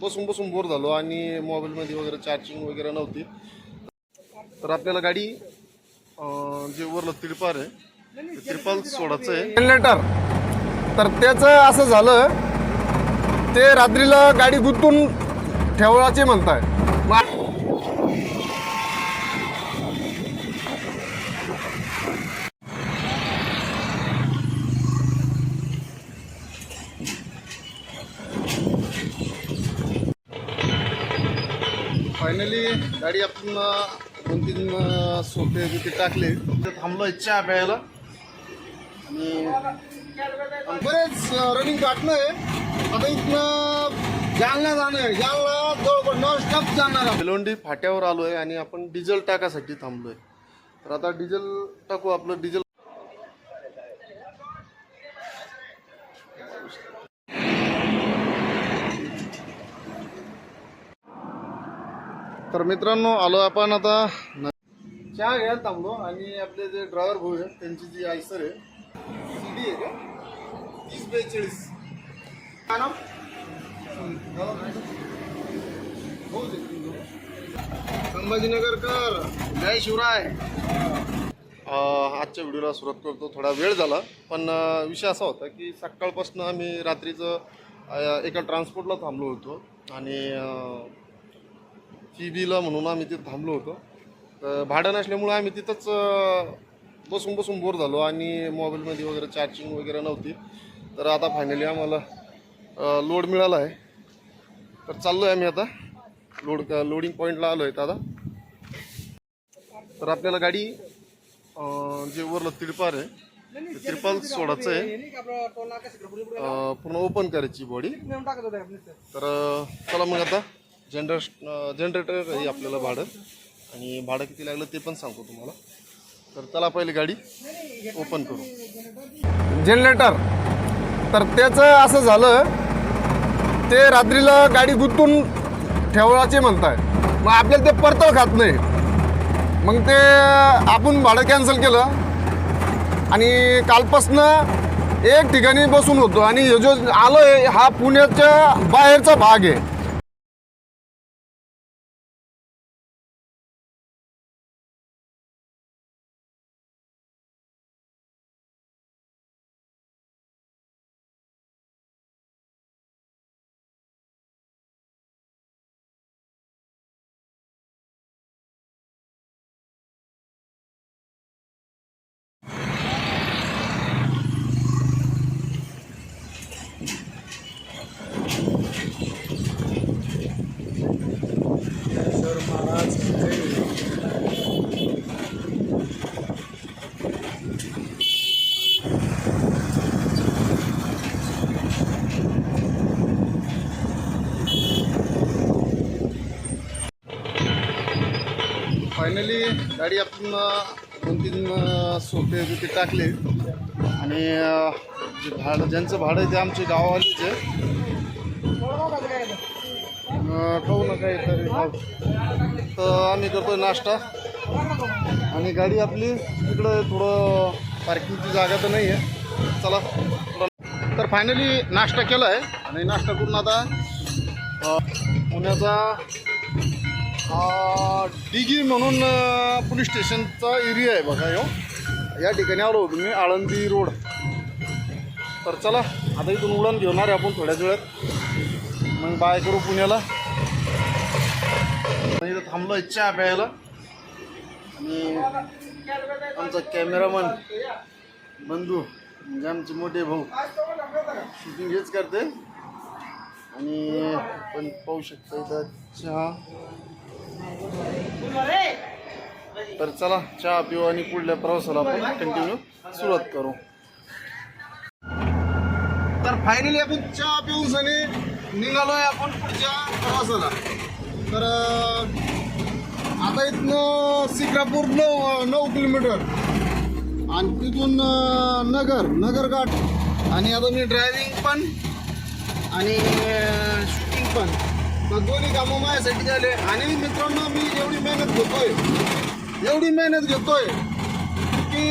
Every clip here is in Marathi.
बसून बसून बोर झालो आणि मोबाईलमध्ये वगैरे चार्जिंग वगैरे नव्हती. तर आपल्याला गाडी जे वरलं तिरपाल आहे ते तिरपाल सोडायचं आहे जनरेटर. तर त्याचं असं झालं, ते रात्रीला गाडी गुंतून ठेवायचे म्हणताय. फायनली गाडी आपण 2-3 सोपे तिथे टाकले. तिथे थांबलो चहा प्यायला आणि बरेच रनिंग काढणं आहे. आता इथनं जालना जाणं आहे. जालना जवळपास नॉन स्टॉप जाणार आहे. बेलोंडी फाट्यावर आलो आहे आणि आपण डिझेल टाकासाठी थांबलो आहे. तर आता डिझेल टाकू. आपलं डिझेल तर मित्रांनो आलो आपण आता चहा घ्यायला थांबलो आणि आपले जे ड्रायव्हर भाऊ आहेत त्यांची जी आयसर आहे सीडी आहे का 3042 संभाजीनगरकर जय शिवराय. आजच्या व्हिडिओला सुरुवात करतो. थोडा वेळ झाला पण विषय असा होता की सकाळपासून आम्ही रात्रीचं एका ट्रान्सपोर्टला थांबलो होतो आणि फीबीला म्हणून आम्ही तिथं थांबलो होतो. तर भाडं नसल्यामुळं आम्ही तिथंच बसून बसून बोर झालो आणि मोबाईलमध्ये वगैरे चार्जिंग वगैरे नव्हती. तर आता फायनली आम्हाला लोड मिळाला आहे. तर चाललो आहे आम्ही आता लोडिंग पॉईंटला आलो आहे आता. तर आपल्याला गाडी जे वरलं तिरपाल आहे ते तिरपाल सोडायचं आहे, पूर्ण ओपन करायची बॉडी. तर चला मग आता जनरेटर आहे आपल्याला भाडं आणि भाडं किती लागलं ते पण सांगतो तुम्हाला. तर चला पहिले गाडी ओपन करू. जनरेटर तर त्याचं असं झालं, ते रात्रीला गाडी गुंतून ठेवायचे म्हणताय. मग आपल्याला ते परतळ खात नाही. मग ते आपण भाडं कॅन्सल केलं आणि कालपासनं एक ठिकाणी बसून होतो आणि हे जो आलो आहे हा पुण्याच्या बाहेरचा भाग आहे. फायनली गाडी आपण 2-3 सोपे तिथे टाकले आणि जे भाडं ज्यांचं भाडं आहे ते आमचे गावावालीच आहे. खाऊ नका तरी तर आम्ही करतो नाश्ता आणि गाडी आपली तिकडं थोडं पार्किंगची जागा तर नाही आहे. चला तर फायनली नाश्ता केला आहे आणि नाश्ता करून आता पुण्याचा डिगी म्हणून पोलीस स्टेशनचा एरिया आहे बघा. या ठिकाणी आलो होतो मी, आळंदी रोड. तर चला आता इथून उडान घेणार आहे आपण थोड्याच वेळात, मग बाय करू पुण्याला. इथं थांबलो चहा प्यायला आणि आमचा कॅमेरामन बंधू म्हणजे आमचे मोठे भाऊ शूटिंग हेच करते आणि पण पाहू शकता इथं चहा. तर चला चहा पिऊ आणि पुढल्या प्रवासाला आपण कंटिन्यू सुरुवात करू. तर फायनली आपण चहा पिऊन आणि निघालोय आपण पुढच्या प्रवासाला. तर आता इथनं सिक्रापूर 9 किलोमीटर आणि तिथून नगरघाट आणि आता मी ड्रायव्हिंग पण आणि शूटिंग पण, तर दोन्ही कामं माझ्यासाठी झाले. आणि मित्रांनो मी एवढी मेहनत घेतोय की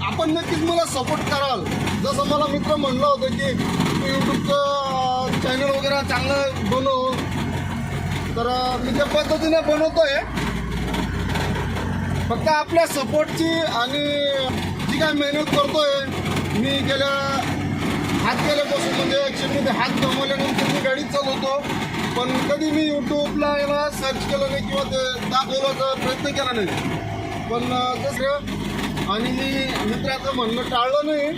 आपण नक्कीच मला सपोर्ट कराल. जसं मला मित्र म्हणलं होतं की तू यूट्यूबचं चॅनल वगैरे चांगलं बनव, तर मी त्या पद्धतीने बनवतोय. फक्त आपल्या सपोर्टची आणि जी काय मेहनत करतोय मी हात गेल्यापासून म्हणजे ॲक्च्युली ते हात गमावल्यानंतर मी गाडी चालवतो. पण कधी मी यूट्यूबला याला सर्च केलं नाही किंवा ते दाखवण्याचा प्रयत्न केला नाही. पण कसं आणि मी मित्राचं म्हणणं टाळलं नाही.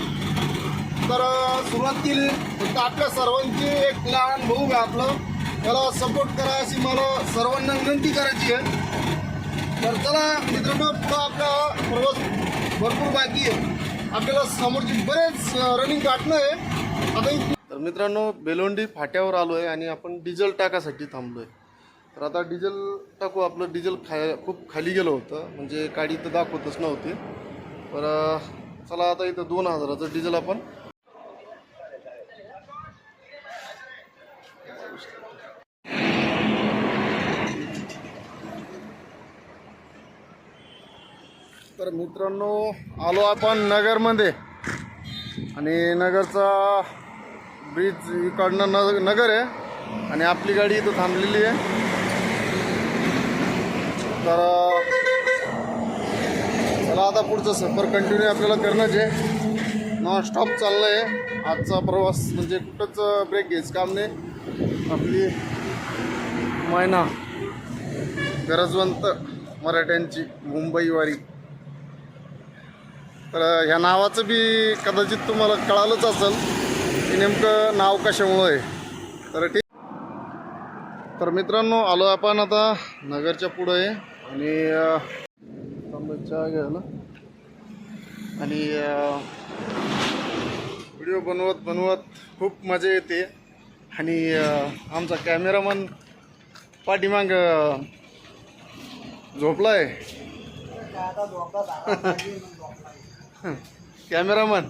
तर सुरुवात केली. फक्त आपल्या सर्वांची एक लहान भाऊ आहे आपलं, त्याला सपोर्ट करा अशी मला सर्वांना विनंती करायची आहे. तर चला मित्रांनो, आपला प्रवास भरपूर बाकी आहे. आपल्याला समोरची बरेच रनिंग गाठणं आहे आता. तर मित्रांनो, बेलोंडी फाट्यावर आलो आहे आणि आपण डिझेल टाकासाठी थांबलो आहे. तर आता डिझेल टाकू. आपलं डिझेल खूप खाली गेलं होतं, म्हणजे गाडी तर दाखवतच नव्हती. तर चला आता इथं 2000चं डिझेल आपण तर मित्रांनो आलो आपण नगरमध्ये आणि नगरचा ब्रिज इकडनं नगर आहे आणि आपली गाडी इथं थांबलेली आहे. तर चला आता पुढचं सफर कंटिन्यू आपल्याला करणंच आहे. नॉन स्टॉप चाललं आहे आजचा प्रवास, म्हणजे कुठंच ब्रेक घ्यायचं काम नाही. आपली मैना गरजवंत मराठ्यांची मुंबईवारी. तर ह्या नावाचं बी कदाचित तुम्हाला कळालंच असेल की नेमकं नाव कशामुळं आहे. तर ठीक. तर मित्रांनो आलो आपण आता नगरच्या पुढं आहे आणि चहा घ्यायला आणि व्हिडिओ बनवत खूप मजा येते. आणि आमचा कॅमेरामन पाठीमाग झोपला आहे. कॅमेरामन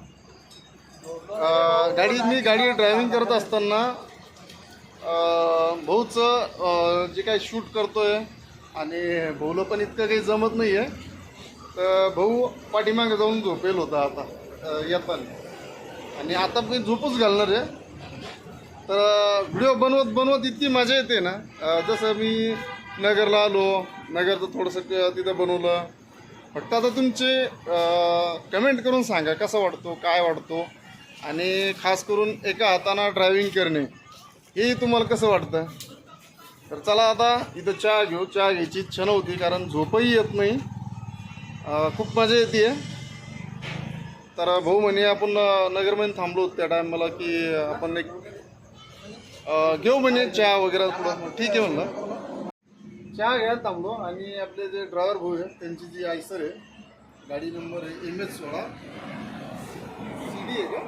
मी गाडी ड्रायव्हिंग करत असताना भाऊचं जे काही शूट करतोय आणि भाऊला पण इतकं काही जमत नाही आहे. तर भाऊ पाठीमागे जाऊन झोपेल होता आता येताना, आणि आता मी झोपच घालणार आहे. तर व्हिडिओ बनवत इतकी मजा येते ना. जसं मी नगरला आलो, नगरचं थोडंसं तिथं बनवलं. फक्त आता तुमचे कमेंट करून सांगा कसा वाटतो, काय वाटतो, आणि खास करून एका हातानं ड्रायव्हिंग करणे हे तुम्हाला कसं वाटतं. तर चला आता इथं चहा घेऊ. चहा घ्यायची इच्छा नव्हती कारण झोपही येत नाही, खूप मजा येते. तर भाऊ म्हणे आपण नगरमध्ये थांबलो त्या टायमाला की आपण एक घेऊ म्हणे चहा वगैरे थोडं. ठीक आहे म्हणलं. चहा घ्यायला थांबलो आणि आपले जे ड्रायव्हर भाऊ आहे त्यांची जी आयसर आहे, गाडी नंबर आहे MS16 CD आहे का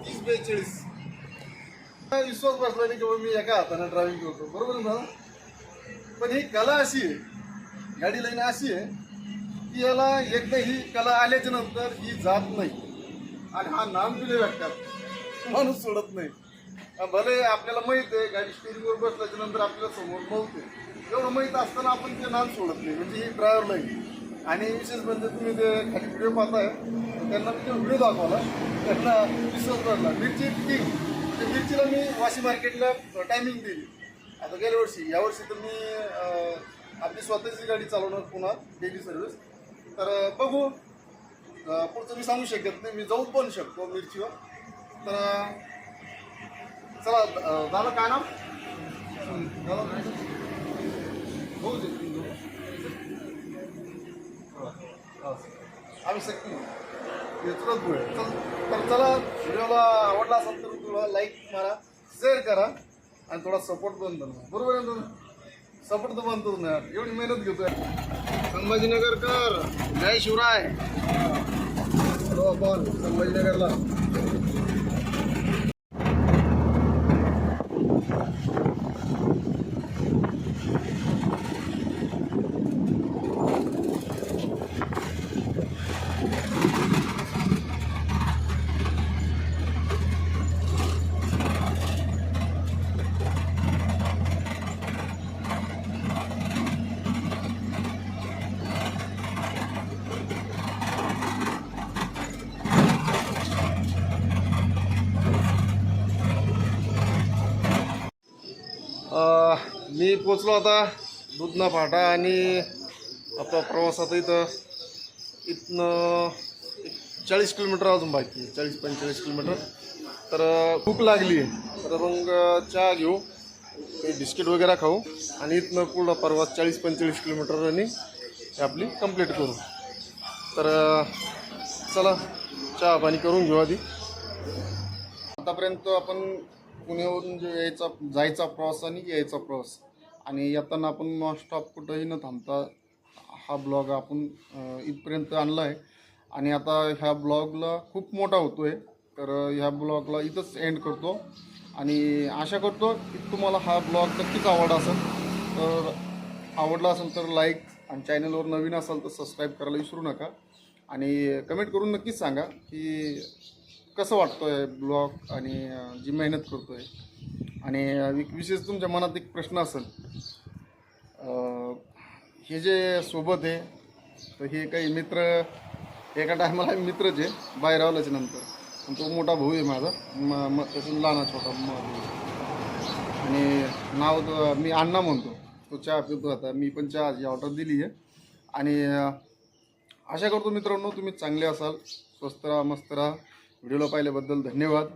3042. विश्वास बसला नाही की मी एका हाताने ड्रायव्हिंग करतो, बरोबर ना. पण ही कला अशी आहे, गाडी लाईन अशी आहे की याला एकदा ही कला आल्याच्या नंतर ही जात नाही आणि हा नाम दिले भेटतात माणूस सोडत नाही. भले आपल्याला माहित आहे गाडी स्टीअरिंगवर बसल्याच्या नंतर आपल्याला समोर मौत आहे, एवढं माहीत असताना आपण ते नाम सोडत नाही. म्हणजे ही ड्रायव्हर लाईन. आणि विशेष म्हणजे तुम्ही जे खाली व्हिडिओ पाहताय त्यांना मी तो व्हिडिओ दाखवला, त्यांना विश्वास पडला. मिरची किंग, त्या मिरचीला मी वाशी मार्केटला टायमिंग दिली आता गेल्या वर्षी. यावर्षी तर मी आपली स्वतःची गाडी चालवणार पुन्हा डेली सर्व्हिस. तर बघू, पुढचं मी सांगू शकत नाही, मी जाऊ पण शकतो मिरचीवर. तर चला झालं काय नाव आम्ही सक्ती येतोच पुढे. तर चला, व्हिडिओला आवडला असेल तर तुला लाईक मारा, शेअर करा आणि थोडा सपोर्ट पण बनवा, बरोबर आहे ना. सपोर्ट तर बनतोच ना, एवढी मेहनत घेतोय. संभाजीनगरकर जय शिवराय. आपण संभाजीनगरला मी पोचलो आता दुधना फाटा आणि आपला प्रवास आता इथनं 40 किलोमीटर अजून बाकी आहे, 40-45 किलोमीटर. तर भूक लागली आहे, तर मग चहा घेऊ, काही बिस्किट वगैरे खाऊ आणि इथनं पुढं प्रवास 40-45 किलोमीटर आणि आपली कंप्लीट करू. तर चला चहा पाणी करून घेऊ आधी. आतापर्यंत आपण पुण्यावरून जे जायचा प्रवास आणि यायचा प्रवास आणि येताना आपण नॉनस्टॉप कुठंही न थांबता हा ब्लॉग आपण इथपर्यंत आणला आहे. आणि आता ह्या ब्लॉगला खूप मोठा होतो आहे, तर ह्या ब्लॉगला इथंच एंड करतो आणि आशा करतो की तुम्हाला हा ब्लॉग नक्कीच आवडला असेल तर लाईक आणि चॅनलवर नवीन असाल तर सबस्क्राईब करायला विसरू नका आणि कमेंट करून नक्कीच सांगा की कसं वाटतं आहे ब्लॉग आणि जी मेहनत करतो आहे. आणि विशेष तुमच्या मनात एक प्रश्न असेल, हे जे सोबत आहे तर हे काही मित्र एका टायमाला मित्रच आहे, बाहेर आवल्याच्या नंतर. पण तो मोठा भाऊ आहे माझा, त्यातून लहाना छोटा आणि नाव मी अण्णा म्हणतो. तो चहा पितो आता, मी पण चहाची ऑर्डर दिली आहे. आणि आशा करतो मित्रांनो तुम्ही चांगले असाल, स्वस्त राहा, मस्त राहा. व्हिडिओला पाहिल्याबद्दल धन्यवाद.